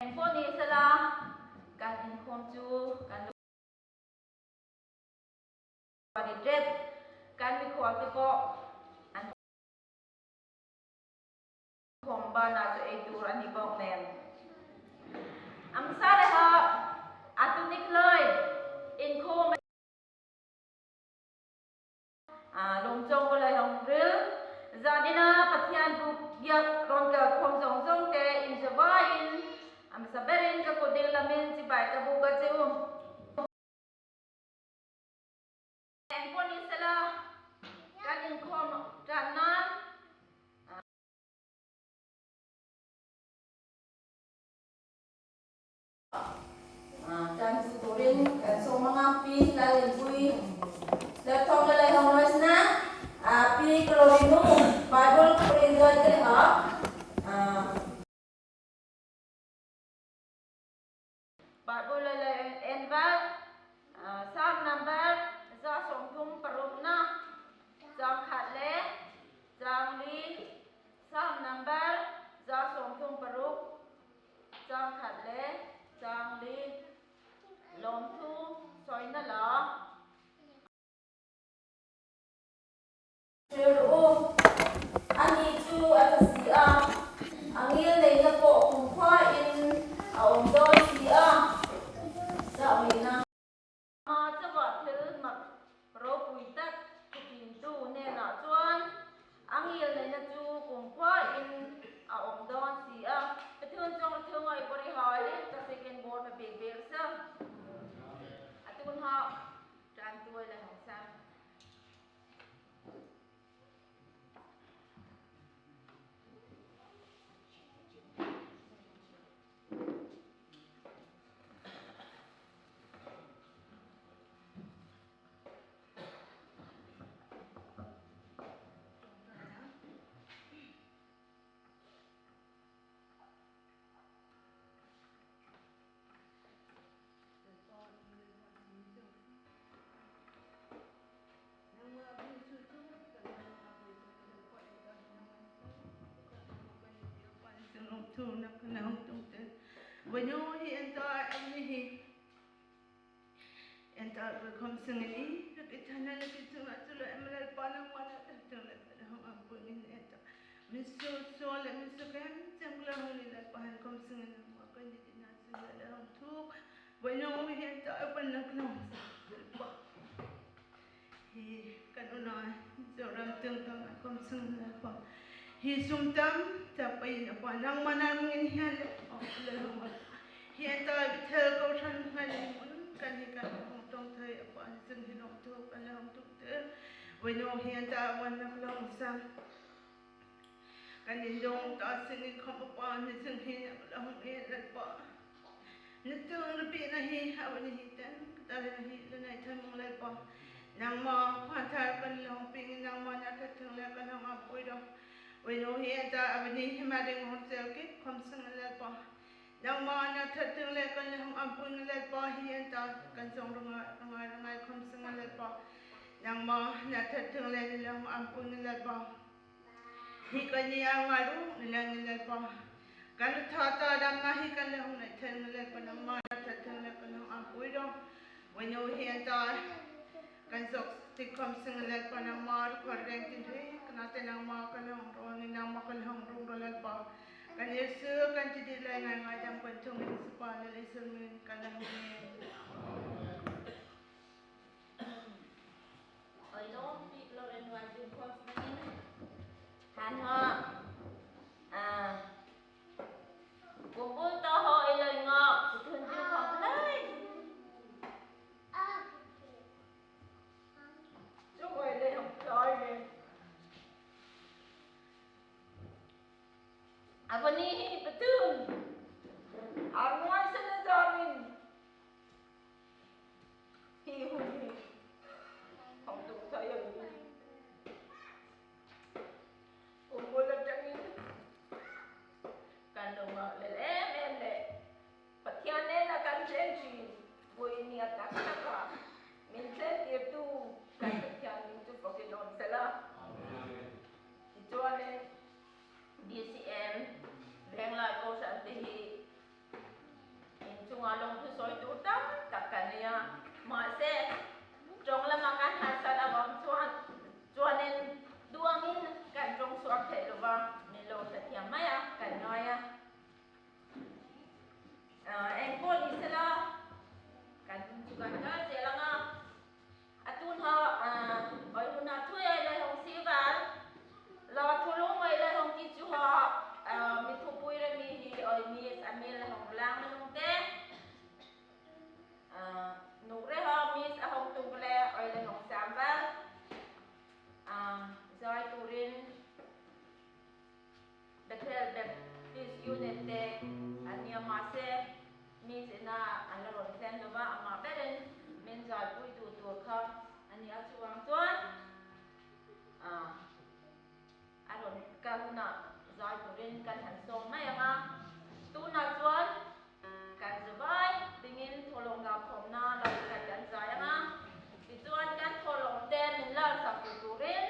Phone ni sala kan in khom chu kan body dress kan mi khwal te ko an khom ba na chu e tur ani bok nen am sa le ha atunik loi in khom lom chong ko lai hong ril zadina pathian bu yak ron ka khom jong jong te in jawa in am saberin ka ko dil lamin si bai ka bu ka cheu en phone ni sala kan in khom tranan dan tuturin so mga pi lalin bui datong lalay hong noise na pi klorino badol kurindo ite ha badol lalay enval sam number za som thum parum na jang khatle jang li sam number za som thum parum jang khatle jang li lom thu soi na la Pero ani chu atasia angil nei na po kung kwa in aom do sia sa na ma cha ba thil mak ro pui tak tin tu ne na chuan angil nei na chu kung kwa in aom do sia pathun chong thung ai pori hai ta second board ma big big sa atun ha tran tuai la hong sam When you enter every enter become singing, look at Hannah, look at Tumatula, Emerald Panam, one at the home I'm putting it. Miss So, let me second, Templar only that behind comes singing and walk on it in that home too. When you enter open the clothes, he can not, so I'm thinking I come singing that part. He summed them, tapping upon young man in here. He entered the tail ocean, can he come home, don't tell you upon his in home to and home to there. We know he entered one of long sun. And in don't singing come upon his in here, long in that bar. Little the being a he, how when he then, that he the night time on that bar. Now, more, one time, and long being now one at the tail like a long up with them. We know he entered Avenue, him adding hotel gate, comes in that bar. Now, man, I touch the leg on him, I'm putting that bar, he entered, comes on the night, comes in that bar. Now, man, I touch the leg, I'm putting that bar. He can hear my room, in that bar. Can the Tata, he can let him tell me that when a man, I touch the leg on him, I'm putting them. We know he entered, can so stick comes in that when a man, correct in here, nothing a mark and wrong in a mark and home room, that bar. Kan Yesu kan jadi lengan macam pencung di sepala Yesu kan amin. Oi long pi lo en wa ju khom singin han ha kumpul to ho iloi ngok thun ju khom lai chú ơi đây không trời nè Avani betul arwah sana jamin hiu không tụ saya kumpul datang ini kan dong lelem le patiane na kan sensi boy ni atak taka minsan itu kan patiane itu pakai non salah itu ane DCM Reng lại cô sản thì nhà máy à cảnh nói em cô đi xe lo cảnh chụp cảnh đó sẽ là ngà atun họ ở luôn là thuê ai lại hồng xí vào lo thu lúa mày lại hồng kí chú họ mi thu bùi ra mi hi ở mi sa mi là hồng lang mà nông té nụ ra họ mi sa hồng tung lệ ở lại hồng sam vào rồi turin Betel Baptist Unit Tech ania mase mi sina ala ron sen lova ama beren men joy pui tu kha ania chuang chuan aron kalna joy turin kan han song mai anga tu na chuan kan zubai tingin tholong la khomna la kan jai anga ti chuan kan tholong te min la sak turin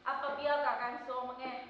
apa biar kakan so mange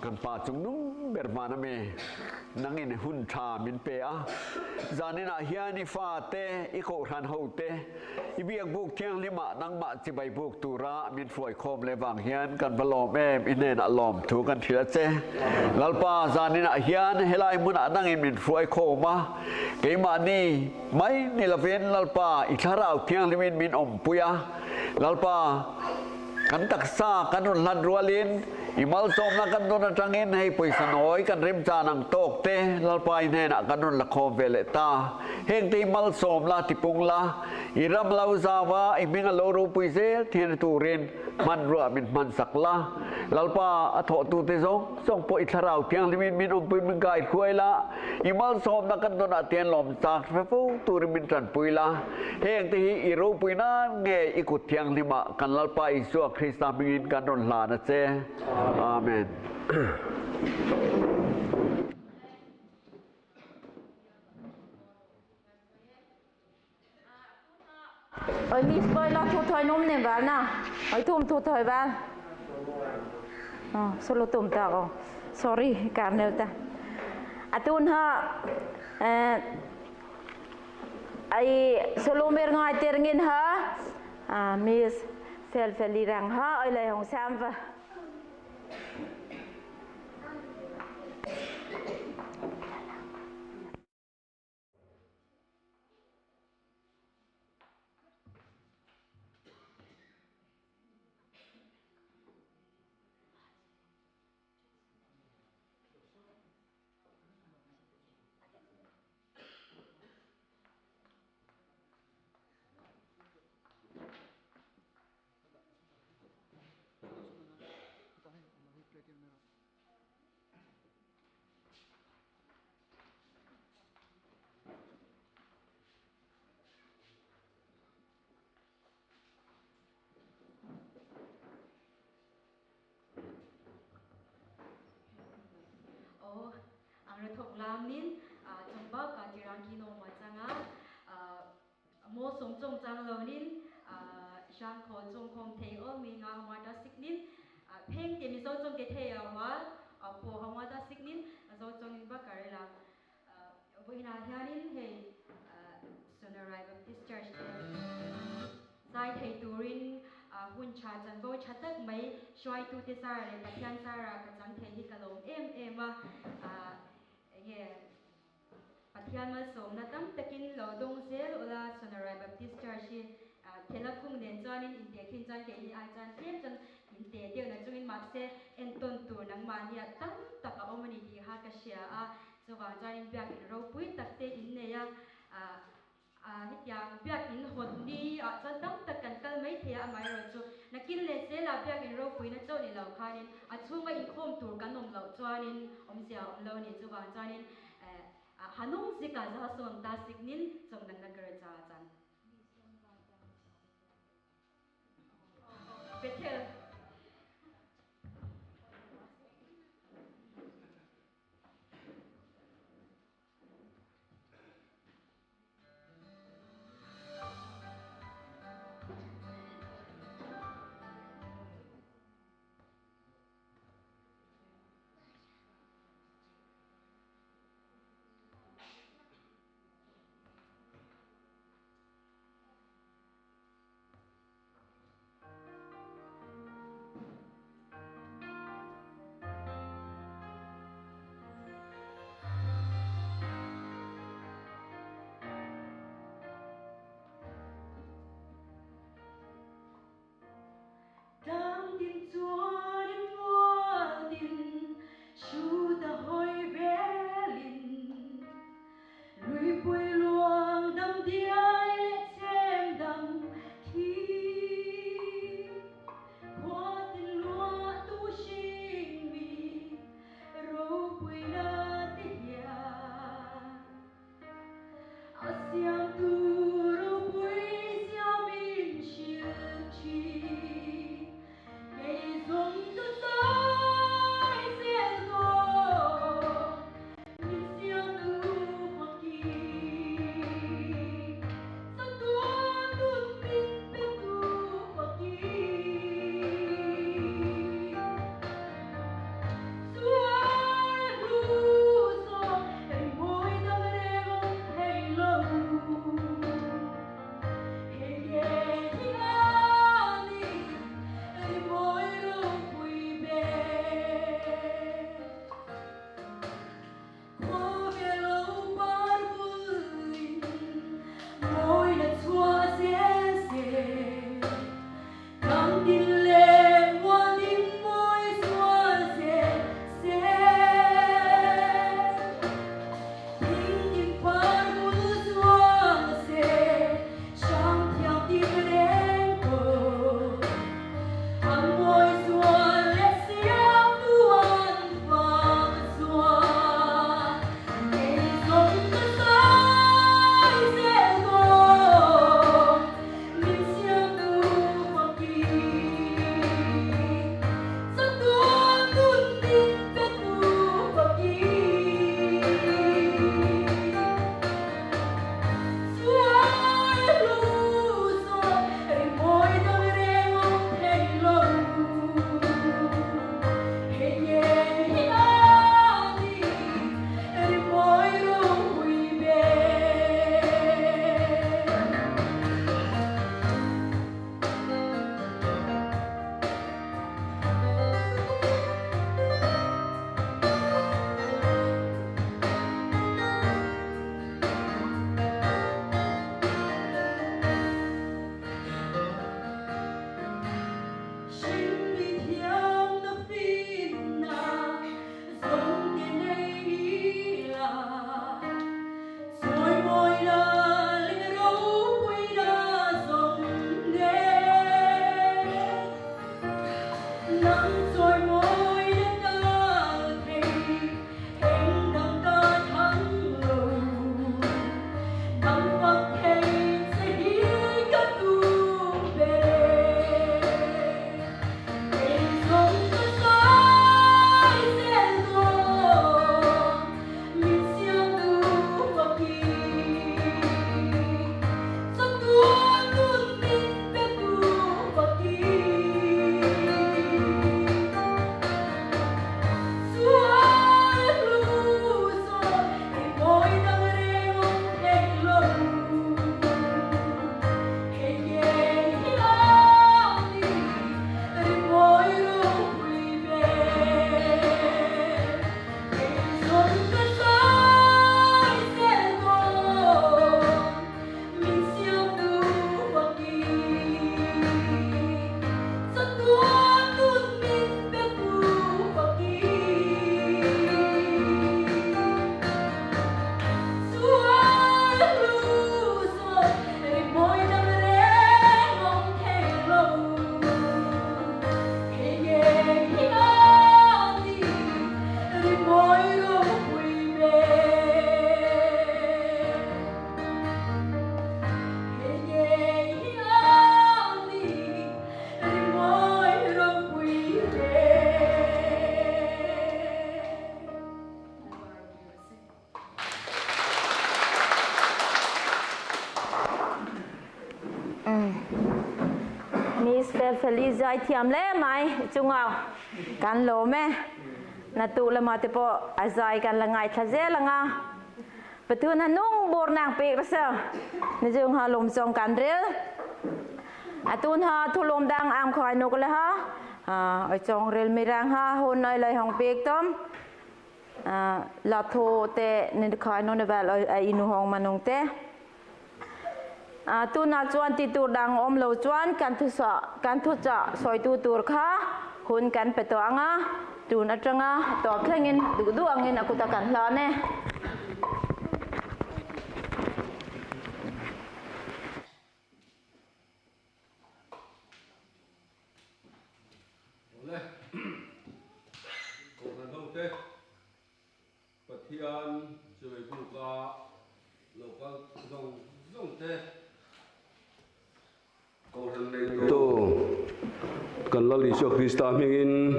kan pa chung nung bermana me nangin hun tha min pe a zanina hiani fa te iko ran ho te ibiak buk thiang lima nang ma chi bai buk tura min foi khom le wang hian kan balom em inen alom thu kan thila che lalpa zanina hian helai mun nangin min foi khoma keima ni mai ni laven lalpa itharau thiang limin min om puya lalpa kan taksa kan lan rualin imal som na kan don atangin hei poisanoi kan rim cha nang tok te lalpai ne na kan don lakhom vele ta heng te imal som la tipung la iram lau zawa iming lo ru puise thien tu rin man ru min man sakla lalpa atho tu te song po itharau piang limin min om pui min gai khuai la imal som na kan don atien lom sak fu tu rin min tran pui la heng te hi iru pui na nge ikut thiang lima kan lalpa isu krista min kan don la na che Amen. Ôi Miss Boy lo thu thôi nôm nè vào na. Ôi tùm thu thôi vào. Solo tùm ta. Sorry, cảm ơn ta. Atun ha. Ai solo mer ngai terngin ha. Miss Fel rang ha ôi lại hồng sam va. Ang thok lam nin chong ba ka tirang kino ma changa mo som chong chang lo nin shang kho chong khom thei o mi nga ma da sik nin pheng ke mi so chong ke thei a wa po ha ma da sik nin zo chong in ba kare la voi na hianin hei Sonarai Baptist Church sai thei turin hun cha chan bo chatak mai shwai tu te sar le pathian sara ka chang thei hi kalom em a nge pathian mal som na tam takin lo dong zel ola Sonarai Baptist Church hi thela khung nen chanin in te khin chan ke hi ai chan thiam chan in te deu na chungin mak se en ton tur nang ma hi tam taka omani ti ha ka sia a chuwang chanin biak in ro pui takte in ne ya hit yang biak in hot ni chan tam takan kal mai thea amai ro chu nakin le se la biak in ro pui na chaw ni lo khanin chunga in khom tur kan nom lo chuanin om sia om lo ni chuwang chanin hanung zika za som ta signin chong nang na kar cha chan Bethel feliz zai thiam le mai chungao kan lo me na tu la ma te po azai kan la ngai tha ze la nga patun hanung bor nang pe rasa ni jung ha lom song kan rel atun ha thu lom dang am khoi no ko la ha oi chong rel mi rang ha hon noi lai hong pek tom la tho te ni khoi no ne val ai inu hong manong te tu na chuan ti tur dang om lo chuan kan thu cha soi tu tur kha hun kan pe to anga tu na tranga to khlengin du angin akuta kan hla ne Pathian chơi buka lokal dong te câu thằng này to cần là lý do Christa mình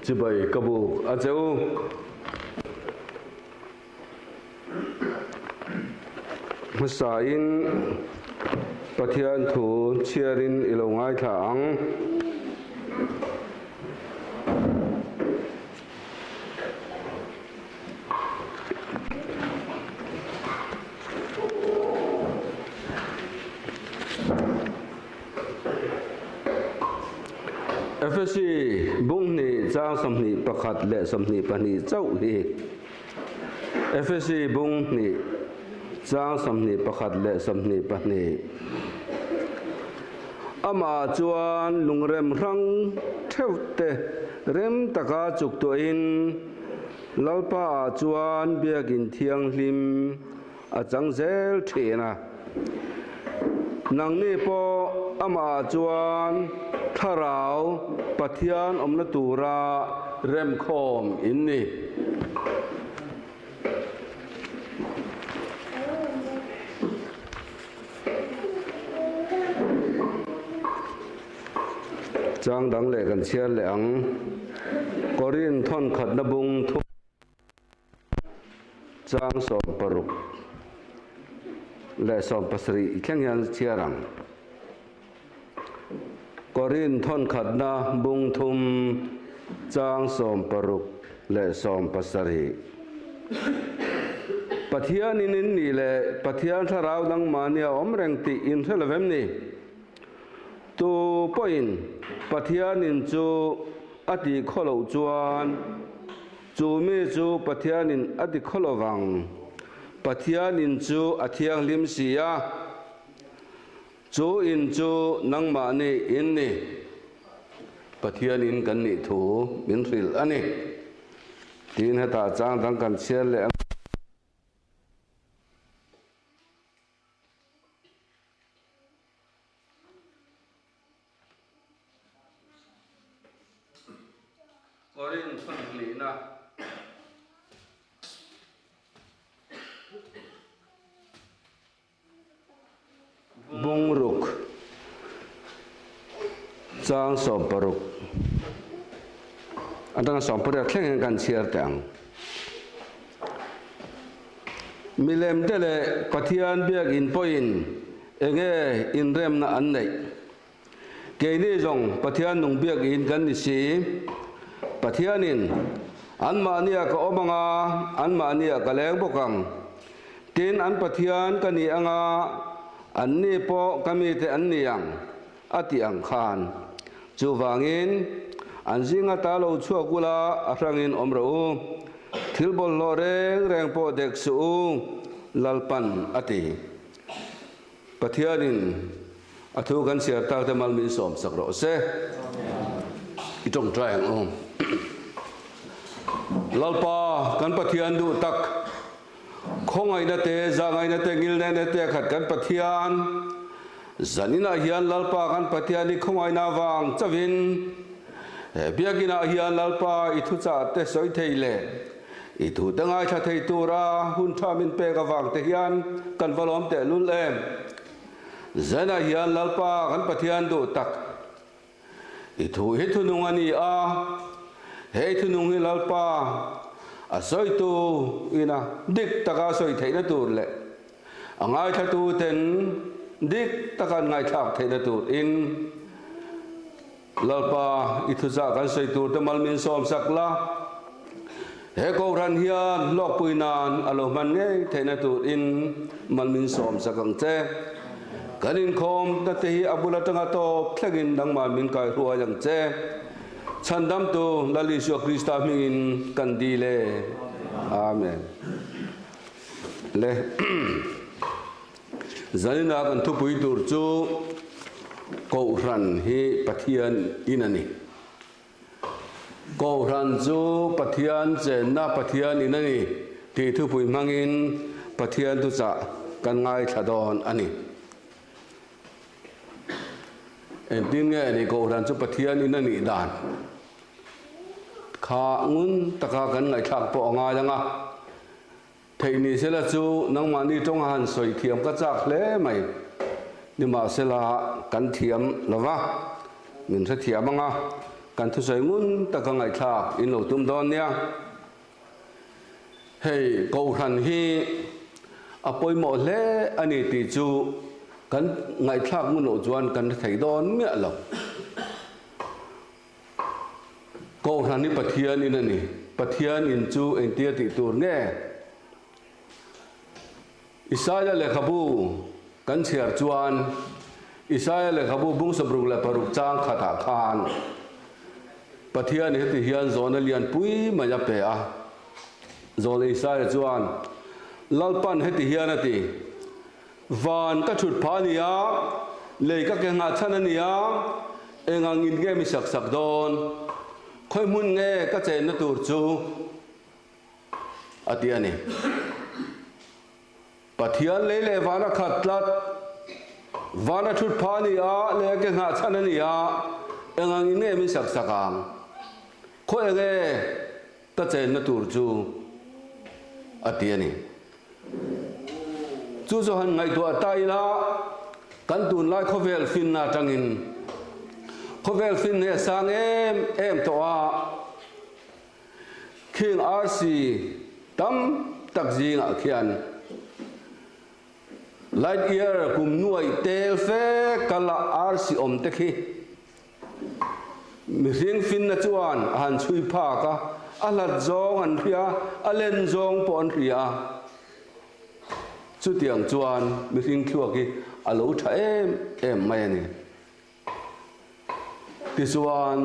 chỉ bảy kabu ajo masain Pathian thu chiarin ilongai thang FSC bung ni trang sam ni pakhat le sam ni pani chau hi FSC bung ni trang sam ni pakhat le sam ni pani ama chuan lungrem rang theute rem taka chuk to in lalpa chuan biakin thiang hlim a changzel thena nang ni po ama chuan tharau Pathian omna tura rem khom inni chang dang le kan chia leang korin thon khat na bung thu chang som paruk le som pasri khyang chia rang Korin thon khat na bung thum chang som paruk le som pasari Pathian in ni le Pathian tharau dang mania om reng ti in thalavem ni tu point Pathian in chu ati kholo chuan chu me chu Pathian in ati kholo wang Pathian in chu athiang lim sia chu in chu nang ma ni in ni Pathian in kan ni thu min ril ani tin hata chang dang kan chial le korin thon li na bung ruk chang som paruk adang som paruk thleng kan chiar tang milem tele Pathian biak in point enge in rem na an nei ke ni jong Pathian nung biak in kan ni si Pathian in an ma nia ka omanga an ma nia ka leng bokang tin an Pathian ka ni anga an ni po kami te an niang ati ang khan chu wangin an zinga ta lo chuakula arangin omro thilbol lo reng reng po dek su lalpan ati Pathianin athu kan siar ta te malmin som sakro se itong triang lalpa kan Pathian du tak khongai na te zangai na te ngil na te khat kan Pathian zanina hian lalpa kan Pathian ni khongai na wang chawin biakina hian lalpa ithu cha te soi theile ithu tangai tha thei tura hun thamin pe ka wang te hian kan valom te lul em zana hian lalpa kan Pathian du tak ithu hi thunung ani a hei thunung hi lalpa a soi tu ina dik taka soi theina tur le angai tha tu ten dik taka ngai thak theina tur in lalpa ithuza kan sei tur te malmin som sakla he ko ran hian lok puinan alo man nge theina tur in malmin som sakang che kanin khom ta te hi abula tanga to thlagin dang malmin kai ruwa yang che chandam tu lali sho krista mingin kandile amen le zanina kan thu pui tur chu ko ran hi pathian inani ko ran chu pathian che na pathian inani ti thu pui mangin pathian tu cha kan ngai thadon ani en tin nge ni ko ran chu pathian inani dan kha ngun taka kan ngai thak po nga yanga thei ni sela chu nang mani tong han soi thiam ka chak hle mai ni ma sela kan thiam lawa min sa thiam anga kan thu soi ngun taka ngai thak in lo tum don nia hei ko ran hi apoi mo le ani ti chu kan ngai thak mun lo chuan kan thei don me lo ko ran ni pathian in ani pathian in chu en tia ti tur nge Isaya le khabu kan chiar chuan Isaya le khabu bung sabrung le paruk chang khatha khan pathian he ti hian zon lian pui ma ya pe a zon Isaya chuan lalpan he ti hian ati van ka thut phania le ka ke nga chan ania engang in ge mi sak sak don khoi mun nge ka chen na tur chu ati ani pathian le le vana khatlat vana thut phani a le ke nga chanani a engang ine mi sak sakang khoi ge ta chen na tur chu atiani chu zo han ngai to atai la kan tun lai khovel fin na tangin khovel fin ne sang em to a king rc tam tak jinga khian light year kum nuai tel fe kala rc om te khi mi ring fin na chuan han chui pha ka alat zong an ria alen zong pon ria chu tiang chuan mi ring thua ki alo tha em mai ni ti chuan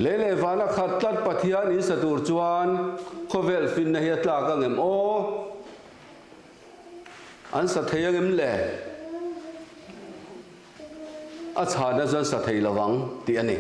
lele wala khatlat pathian in satur chuan khovel fin na hi tla ka ngem o an sa theyang em le a chhana zan sa thei lawang ti ani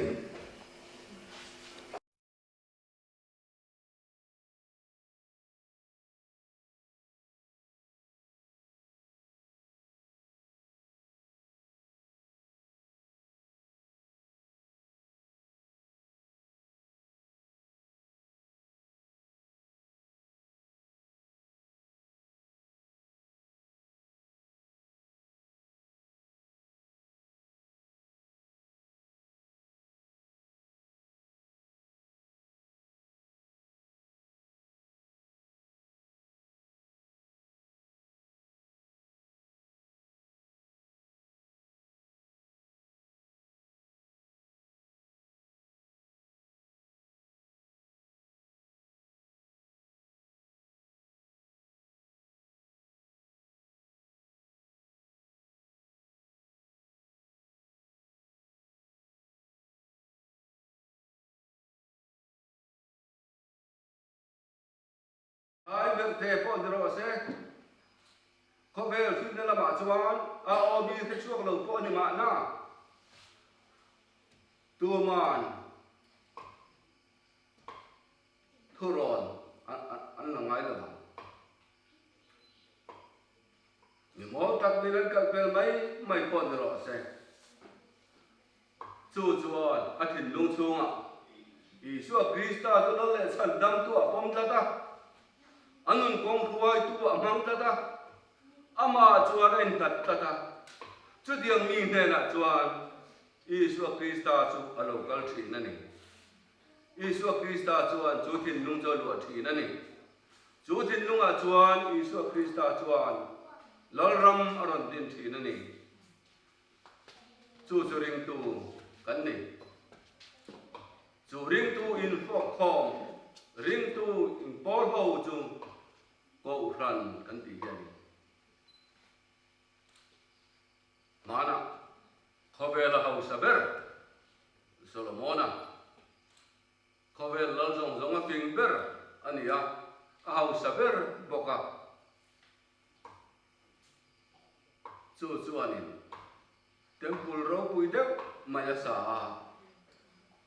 ai được thế con rồi sẽ có về phim đó là bạn chuan à obi cái chuộc đầu con thì bạn na tua man thua rồi anh là ngay là nhưng mỗi tập đi lên các về mấy con rồi sẽ chuan anh thìn lung chuông à Isu Krista tu đó là sản đam tu à phong ta anun kong khuai tu amang ta ama chuan en tat ta chu diang mi ne na chuan Isu Krista chu alo kal thin na ni Isu Krista chuan chu thin lung cho lu thin na ni chu thin lung a chuan Isu Krista chuan lalram aron din thin na ni chu chu ring tu kan ni chu ring tu in phok khom ring tu in por ho chu ko ran kan ti hian mana khobela hau saber Solomona khobel lal jong jong a ping ber ania a hau saber boka chu chuanin temple ro pui deuh mai a sa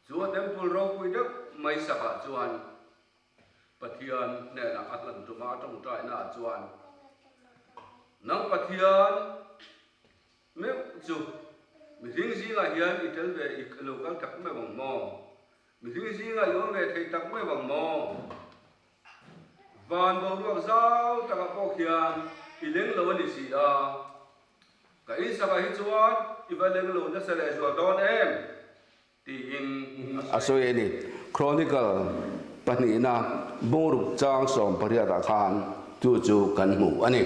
chua temple ro pui deuh mai saka chuan pathian ne na atlan tuma trong trai na chuan nang pathian me chu mi ring ji la hian itel ve ik local tak me bang mo mi ring ji la yo me thei tak me bang mo van bo ruak zau taka po khian ileng lo ni si a ka in saka hi chuan ivaleng lo na sele zo don em ti in asoi ni chronicle pani na boruk chang som paria da khan chu chu kan mu ani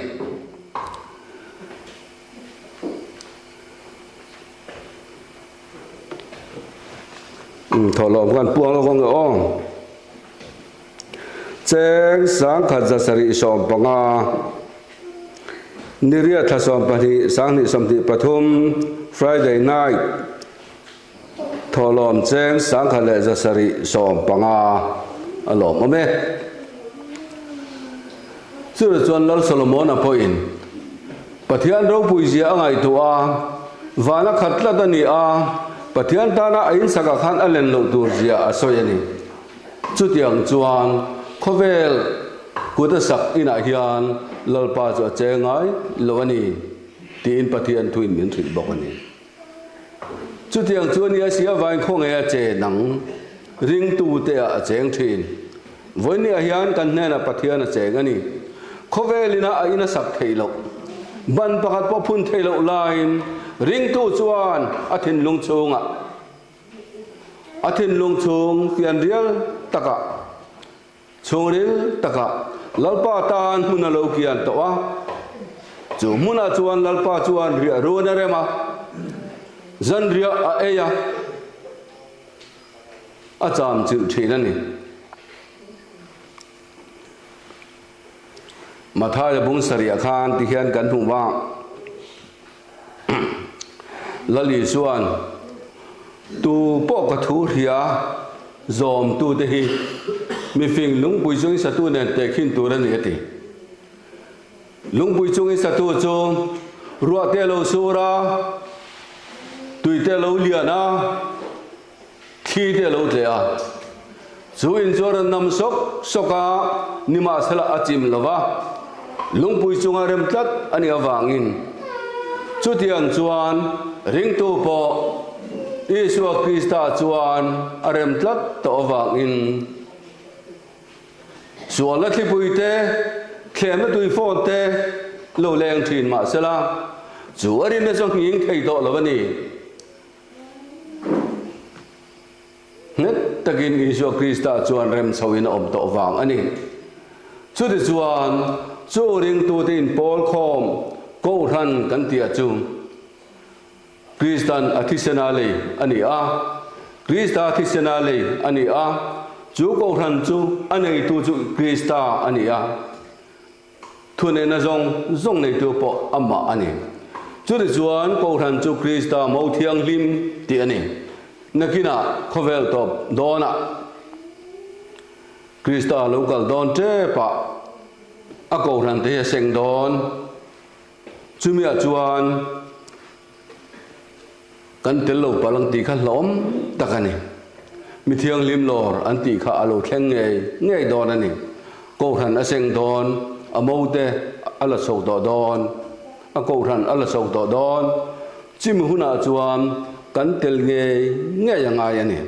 thọ lom kan puang lo kong ong cheng sang khat za sari som panga niria tha som pani sang ni som ti pathum Friday night thọ lom cheng sang khat le za sari som panga alom ame chu chuan lal Solomon a point pathian ro pui zia angai tu a vana khatla da ni a pathian ta na ain saka khan alen lo tur zia asoyani chu tiang chuan khovel kuta sak ina hian lalpa chu chengai lowani tin pathian thuin min thri bokani chu tiang chuan ya sia vai khong e che nang ring tu te a cheng thin voini a hian kan ne na pathian a cheng ani khovelina a ina sak theilo ban pakhat po phun theilo lain ring tu chuan athin lung chunga athin lung chung pian rial taka chungril taka lalpa tan huna lo kian to a chu muna chuan lalpa chuan ria ro na rema zan ria a eya a cham chil thina ni mathai bung saria khan ti hian kan hu wa lali chuan tu po ka thu ria zom tu te hi mi fing lung pui chung sa tu nen te khin tu ran ni ti lung pui chung sa tu chu ruwa te lo sura tui te lo liana khi te lo te a chu in choran nam sok soka nima sala achim lawa lung pui chung a rem tlat ani awangin chu tiang chuan ring tu po Isua Krista chuan arem tlat to awangin suala thi puite khlem tui phone te lo leng thin ma sela chu arin na jong ying thei to lawani net takin Isua Krista chuan rem chawin om to awang ani chu ti chuan chu ring tu tin pol khom ko ran kan tia chu Kristan athisenale ani a Krista athisenale ani a chu ko ran chu anei tu chu Krista ani a thune na zong nei tu po amma ani chu ri chuan ko ran chu Krista mo thiang lim ti ani nakina khovel top dona Krista local don te pa a ko ran te seng don chumia chuan kan tel lo palang ti kha lom takani mi thiang lim lor an ti kha alo thleng ngei don ani ko ran a seng don a mo te ala so do don a ko ran ala so do don chim huna chuan kan tel nge anga ani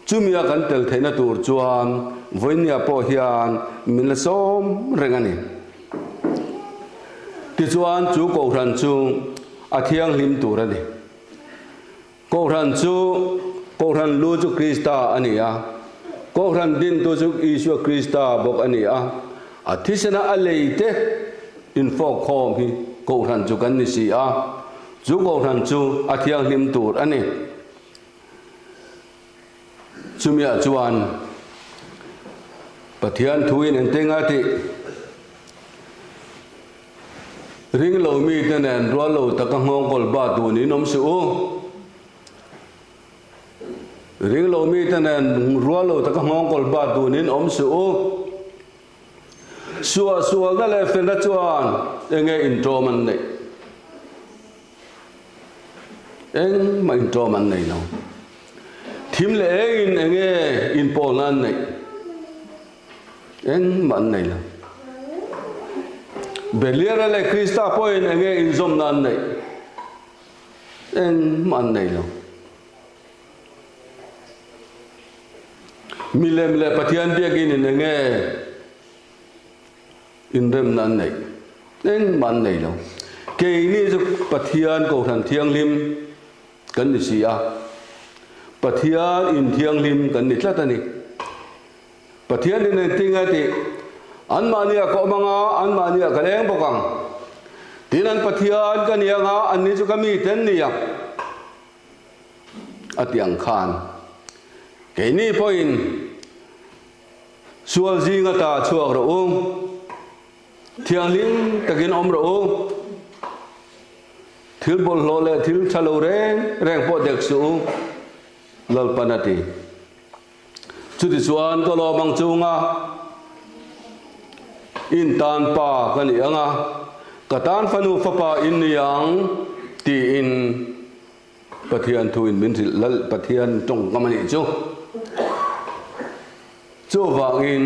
chumia kan tel theina tur chuan voinia po hian min som rengani ti chuan chu ko ran chu a thiang lim tur ani ko ran lu chu Krista ania ko ran din tu chu Isua Krista bok ania athisena aleite in fo khom hi ko ran chu kan ni si a chu ko ran chu athiang lim tur ani chumia chuan pathian thuin en tenga ti ring lo mi tenen ro lo takangong kol ba tu ni nom su ring lo mi tenen ro lo takangong kol ba tu ni om su suwa da le fen da chuan enge intro man nei eng ma intro man nei no thim le in enge in polan nei eng man nei la beliera le krista point enge in zom nan nei eng man nei la milem le pathian biagin in enge in rem nan nei eng man nei lo ke ni zu pathian ko than thiang lim kan ni sia pathian in thiang lim kan ni tlatani pathian in tinga ti an mania ko manga an mania kaleng bokang tinan pathian kan yanga an ni chu kami ten ni ya atiang khan ke ni point sual zinga ta chuak ro thiang lim takin om ro thil bol lo le thil chalo reng po dek su lal panati chuti chuan ko lo bang chunga in tan pa kan ianga katan fanu fapa in yang ti in pathian thu in min lal pathian tong kamani chu wang in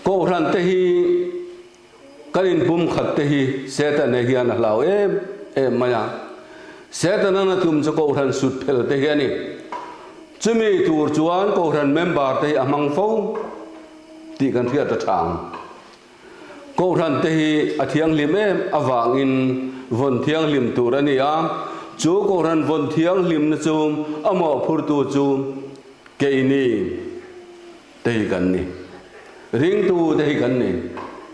ko ran te hi karin bum khat te hi setan ne hian hlau em maya setan na tum cho ko ran sut phel te hiani chumi tur chuan ko ran member te amang fo ti kan thia ta thang ko ran te hi athiang lim em awang in von thiang lim tur ani a chu ko ran von thiang lim na chum amo phur tu chu ke ni te kan ni ring tu te kan ni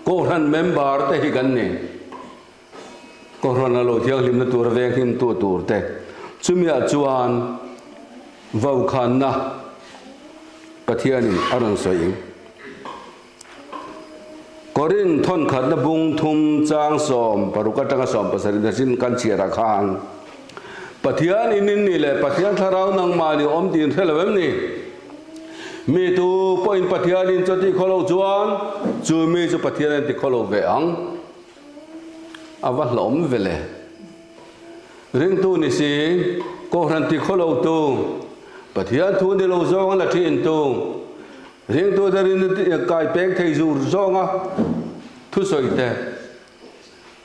ko ran member te kan ni ko ran lo thiang lim na tur ve him tu tur te chumia chuan vau khan na pathian in aron soing korin thon khat na bung thum chang som paruka tanga som pasari da sin kan chira khan pathian in ni le pathian tharau nang mali om tin thelawem ni mi tu point pathian in choti kholo chuan chu mi chu pathian ti kholo ve ang awa hlom vele ring tu ni si ko ran ti kholo tu pathian thu ni lo zong la thin tu ring tu darin kai pek thei zu zong a thu soi te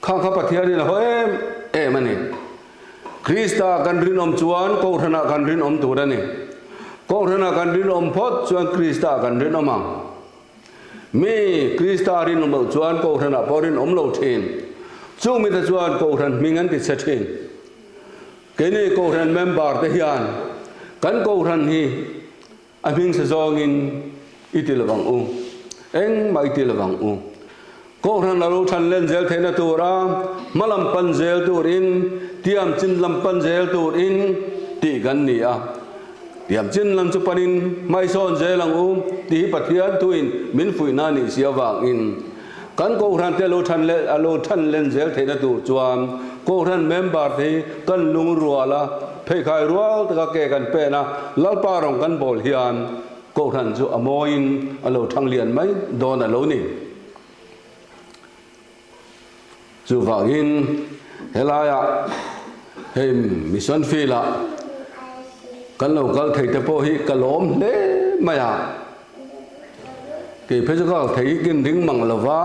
khang kha pathian ni la ho em ani krista kan rin om chuan ko rana kan rin om tu rani ko rana kan rin om phot chuan krista kan rin om ang mi krista rin om chuan ko rana porin om lo thin chu mi ta chuan ko ran mingan ti sethin ke ni ko ran member te hian kan ko ran hi aming sa zong in itilawang eng mai itilawang ko ran lo than len zel thena tura malam pan zel turin tiam chin lam pan zel turin ti gan ni a tiam chin lam chu panin mai son zelang ti pathian tuin min fui na ni siawang in kan ko ran te lo than len zel thena tu chuan ko ran member the kan lung ruala phei khai rual ta ke kan pe na lalpa rong kan bol hian ko ran chu amoin alo thang lian mai don alo ni chu wangin helaya hem mission fila kan lo kal thei te po hi kalom le maya ke physical thei kin ring mang lova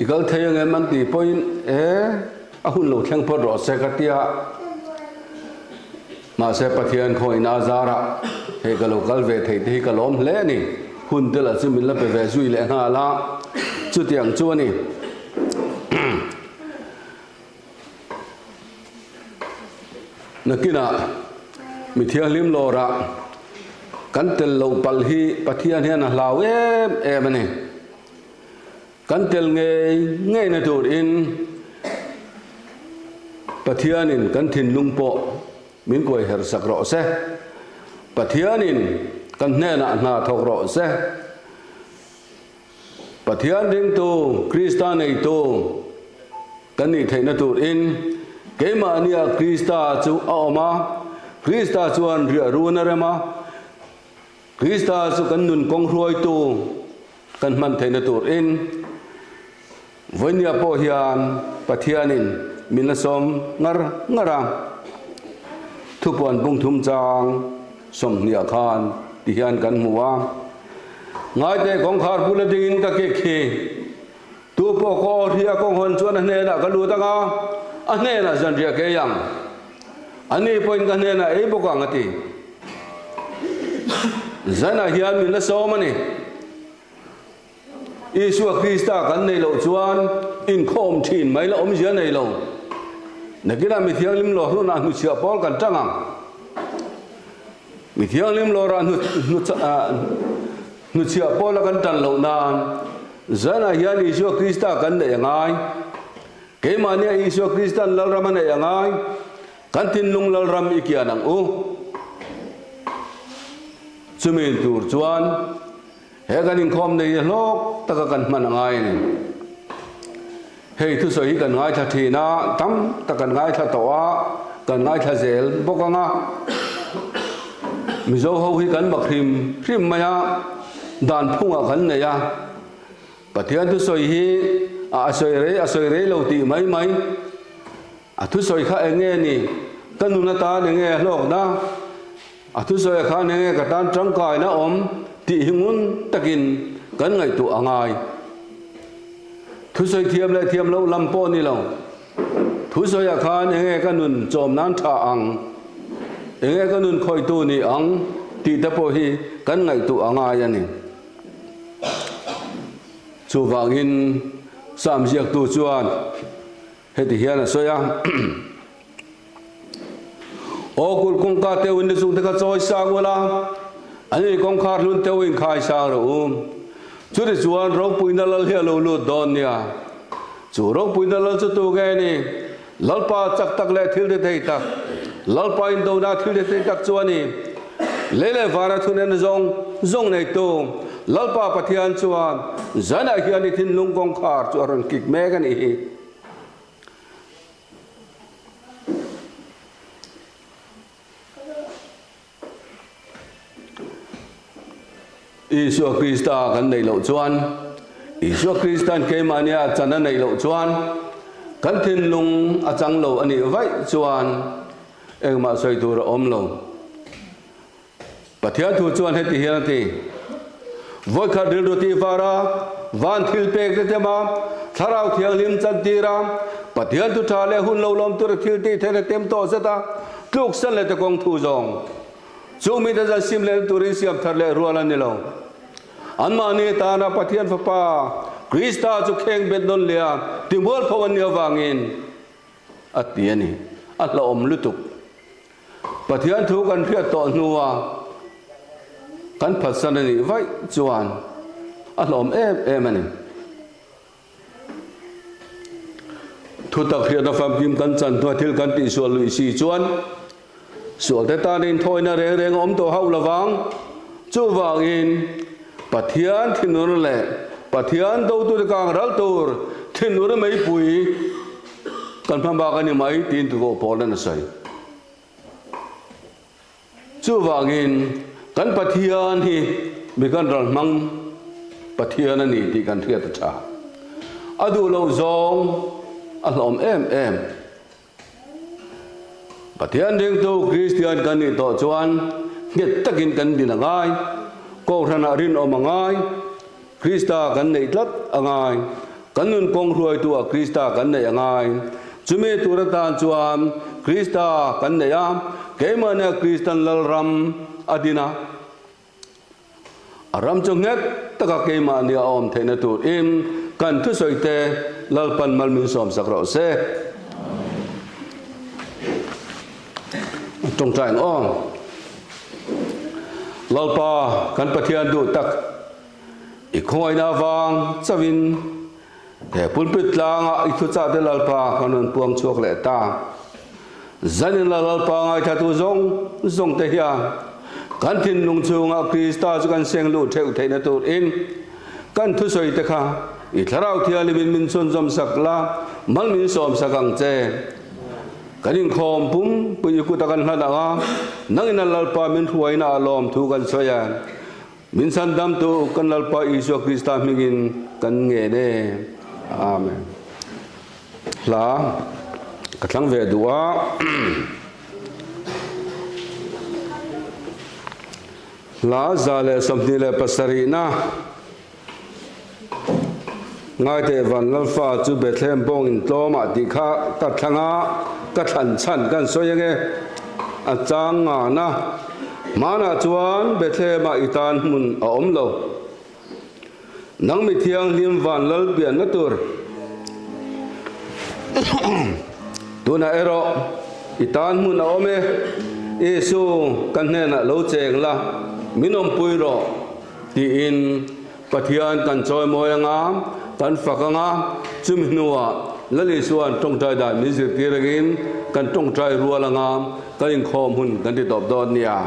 ikal thei nge man ti point ahun lo thlang por ro se ka tia ma se pathian khoi na zara he ka lo kal ve thei te kalom le ni hun te la chimin la pe ve zui le nga la chu tiang chu ni nakina mi thiang lim lo ra kan tel lo pal hi pathian hian a hlau em ani kan tel nge na tur in pathian in kan thin lung po min koi her sak ro se Pathianin kan nena na thokro se Pathian ding tu Krista nei tu kan ni theina tur in keima ania Krista chu aoma Krista chuan ria runa rema Krista chu kan nun kong ruai tu kan man theina tur in voinia po hian Pathianin minasom ngara thupuan bung thum chang som nia khan ti hian kan muwa ngai te kong khar pula ding ka ke khe tu po ko ria kong hon chuan ne na ka lu ta nga a ne na jan ria ke yang ani point ka ne na e bo ka ngati zana hian min la so mani Isu Krista kan nei lo chuan in khom thin mai la om zia nei lo nakina mi thiang lim lo na nu chia pol kan tanga mi thiang lim lo ra nu chia pol kan tan lo na zana hian Isu Krista kan nei ngai ke mania Isu Krista lal ram nei ngai kan tin lung lal ram ikian ang u chumin tur chuan he kan in khom nei lok taka kan man ngai ni hei thu soi kan ngai tha thina tam ta kan ngai tha towa kan ngai tha zel bokanga mi zo ho hi kan bakrim hrim maya dan phunga kan ne ya pathian thu soi hi a soi re lo ti mai a thu soi kha enge ni kanuna ta ne nge lok na a thu soi kha ne nge ka tan trang kai na om ti hingun takin kan ngai tu angai thu soi thiam lo lam po ni lo thu soi a khan enge kanun chom nan tha ang enge kanun khoi tu ni ang ti ta po hi kan ngai tu angai ani chu wangin sam jiak tu chuan he ti hian a soya o kul kong ka te win sung te ka choi sang wala ani kong khar lun te win khai sa ro chu ri chuan ro puina lal he lo lu don nia chu ro puina lal chu tu ge ni lalpa chak tak le thil de thei tak lalpa in do na thil de thei tak chuani lele vara thunen zong nei tu lalpa pathian chuan zana hian thin lung kong khar chu ron kik me kan hi Isu Krista kan nei lo chuan Isu Kristan ke mania chana nei lo chuan kan thin lung a chang lo ani vai chuan engma soi tur om lo pathia thu chuan he ti hian ti voi kha dil ro ti vara van thil pek te ma tharau thiang lim chan ti ram pathia tu tha le hun lo lom tur thil ti thele tem to zata tluk san le te kong thu zong chu mi da ja sim le turin siam thar le rualan ni lo anma ni ta na pathian fa pa Krista chu kheng bet don lia timol phawan ni wangin atiani atla om lutuk pathian thu kan phia to nuwa kan phasan ni vai chuan atla om em ani thu tak khria da fam kim kan chan to thil kan ti sual lui si chuan sual te ta nin thoina reng om to hau lawang chu wangin pathian thinur le pathian do tu kang ral tur thinur mai pui kan pham ba kan mai tin tu go pol na sai chu wangin kan pathian hi mi kan ral mang pathian ani ti kan thia ta cha adu lo zong alom em pathian ding tu Christian kan ni to chuan nget takin kan din angai ko rana rin o mangai Krista kan nei tlat angai kanun kong ruai tu a Krista kan nei angai chumi turatan chuan Krista kan nei am keimana Kristan lalram adina aram chunget taka keima ni om theina tur im kan thu soite lalpan malmin som sakro se trong trại on lalpa kan pathian du tak i khoi na wang chawin he pulpit langa i thu cha de lalpa kanon puang chuak le ta zanin lalpa ngai tha tu zong te hian kan thin nung chunga Krista chu kan seng lu theu theina tur in kan thu soi te kha i tharau thia limin min son zom sakla mal min som sakang che kanin khom pum pu yu ku ta kan hla nga nang in lalpa min huaina alom thu kan soya min san dam tu kan lalpa Isu Krista mingin kan nge ne amen la ka thlang ve dua la zale somni le pasarina ngai te van lalfa chu Bethlehem bong in tloma ti kha ka thanga ka than chan kan soyenge achanga na mana chuan Bethlehem itan mun a omlo nang mi thiang lim van lal bian na tur tuna ero itan mun a ome Isu kan ne na lo cheng la minom puiro ti in pathian kan choi moyanga kan fakanga chumhnua lali suan tong tai da mi zir tiragin kan tong tai rualanga kan in khom hun kan ti top don nia